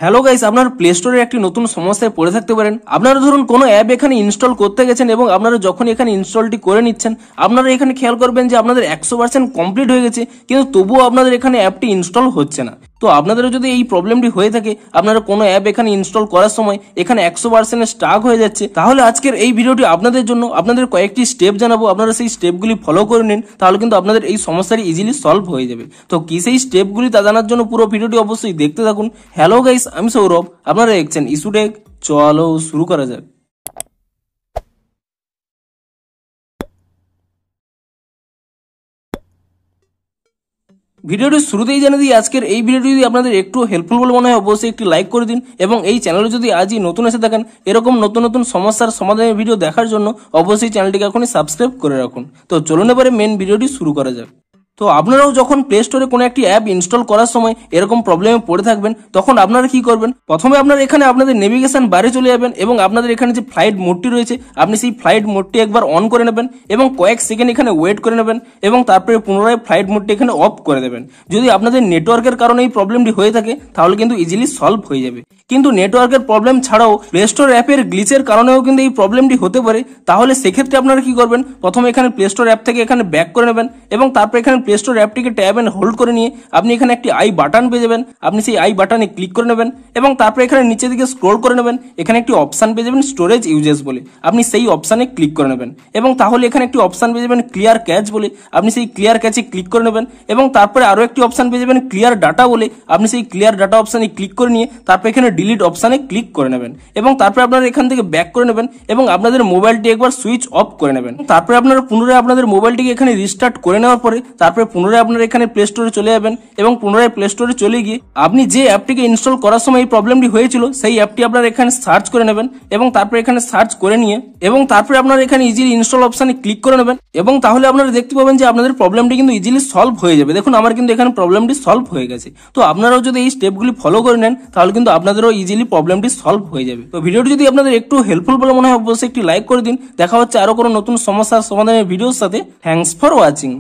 Hello guys, আপনার play স্টোরে একটি নতুন সমস্যায় পড়ে থাকতে পারেন। আপনারা ধরুন কোনো অ্যাপ এখানে ইনস্টল করতে গেছেন এবং আপনারা যখন এখানে ইনস্টলটি করে নিচ্ছেন, আপনারা এখানে খেয়াল করবেন যে আপনাদের 100% কমপ্লিট হয়ে গেছে, কিন্তু তবুও আপনাদের এখানে অ্যাপটি ইনস্টল হচ্ছে না। তো আপনাদেরও যদি এই প্রবলেমটি হয়ে থাকে, আপনারা কোনো অ্যাপ এখানে ইনস্টল করার সময় এখানে 100% স্টাক হয়ে যাচ্ছে, তাহলে আজকের এই ভিডিওটি আপনাদের জন্য। আপনাদের কয়েকটি স্টেপ জানাবো, আপনারা সেই স্টেপগুলি ফলো করে নিন, তাহলে কিন্তু আপনাদের এই সমস্যাটি ইজিলি সলভ হয়ে যাবে। তো কি সেই স্টেপগুলি তা জানার জন্য পুরো ভিডিওটি অবশ্যই দেখতে থাকুন। হ্যালো গাইস, আমি সৌরভ, আপনারা দেখছেন ইস্যুটেক। চলো শুরু করা যাক। ভিডিওটি শুরুতেই জানিয়ে দিই, আজকের এই ভিডিওটি যদি আপনাদের একটু হেল্পফুল বলে মনে হয় অবশ্যই একটি লাইক করে দিন, এবং এই চ্যানেলে যদি আজই নতুন এসে থাকেন এরকম নতুন নতুন সমস্যার সমাধানের ভিডিও দেখার জন্য অবশ্যই চ্যানেলটিকে এখনই সাবস্ক্রাইব করে রাখুন। তো চলুন এবারে মেন ভিডিওটি শুরু করা যাক। তো আপনারাও যখন প্লে স্টোরে কোনো একটি অ্যাপ ইনস্টল করার সময় এরকম প্রবলেমে পড়ে থাকবেন, তখন আপনারা কি করবেন? প্রথমে আপনারা এখানে আপনাদের নেভিগেশন বারে চলে যাবেন এবং আপনাদের এখানে যে ফ্লাইট মোডটি রয়েছে আপনি সেই ফ্লাইট মোডটি একবার অন করে নেবেন এবং কয়েক সেকেন্ড এখানে ওয়েট করে নেবেন এবং তারপরে পুনরায় ফ্লাইট মোডটি এখানে অফ করে দেবেন। যদি আপনাদের নেটওয়ার্কের কারণে এই প্রবলেমটি হয়ে থাকে তাহলে কিন্তু ইজিলি সলভ হয়ে যাবে। কিন্তু নেটওয়ার্কের প্রবলেম ছাড়াও প্লে স্টোর অ্যাপের গ্লিচের কারণেও কিন্তু এই প্রবলেমটি হতে পারে। তাহলে সেক্ষেত্রে আপনারা কি করবেন? প্রথমে এখানে প্লে স্টোর অ্যাপ থেকে এখানে ব্যাক করে নেবেন এবং তারপর এখানে প্লে স্টোর অ্যাপটিকে ট্যাব এন্ড হোল্ড করে নিয়ে আপনি এখানে একটি আই বাটন পেয়ে যাবেন। আপনি সেই আই বাটনে ক্লিক করে নেবেন এবং তারপর এখানে নিচের দিকে স্ক্রল করে নেবেন। এখানে একটি অপশন পেয়ে যাবেন স্টোরেজ ইউজেস বলে, আপনি সেই অপশনে ক্লিক করে নেবেন এবং তাহলে এখানে একটি অপশন পেয়ে যাবেন ক্লিয়ার ক্যাচ বলে, আপনি সেই ক্লিয়ার ক্যাচে ক্লিক করে নেবেন এবং তারপরে আরো একটি অপশন পেয়ে যাবেন ক্লিয়ার ডাটা বলে, আপনি সেই ক্লিয়ার ডাটা অপশনে ক্লিক করে নিয়ে তারপর এখানে ডিলিট অপশনে ক্লিক করে নেবেন এবং তারপরে আপনারা এখান থেকে ব্যাক করে নেবেন এবং আপনাদের মোবাইলটি একবার সুইচ অফ করে নেবেন। তারপরে আপনারা পুনরায় আপনাদের মোবাইলটিকে এখানে রিস্টার্ট করে নেওয়ার পরে তারপরে পুনরায় আপনারা এখানে প্লে স্টোরে চলে যাবেন এবং পুনরায় প্লে স্টোরে চলে গিয়ে আপনি যে অ্যাপটিকে ইনস্টল করার সময় এই প্রবলেমটি হয়েছিল সেই অ্যাপটি আপনারা এখানে সার্চ করে নেবেন এবং তারপরে এখানে সার্চ করে নিয়ে এবং তারপরে আপনারা এখানে ইজিলি ইনস্টল অপশনে ক্লিক করে নেবেন এবং তাহলে আপনারা দেখতে পাবেন যে আপনাদের প্রবলেমটি কিন্তু ইজিলি সলভ হয়ে যাবে। দেখুন আমার কিন্তু এখানে প্রবলেমটি সলভ হয়ে গেছে। তো আপনারাও যদি এই স্টেপগুলি ফলো করে নেন তাহলে কিন্তু আপনাদেরও ইজিলি প্রবলেমটি সলভ হয়ে যাবে। তো ভিডিওটি যদি আপনাদের একটু হেল্পফুল বলে মনে হয় অবশ্যই একটি লাইক করে দিন। দেখা হচ্ছে আরো কোনো নতুন সমস্যার সমাধানের ভিডিওর সাথে। Thanks for watching.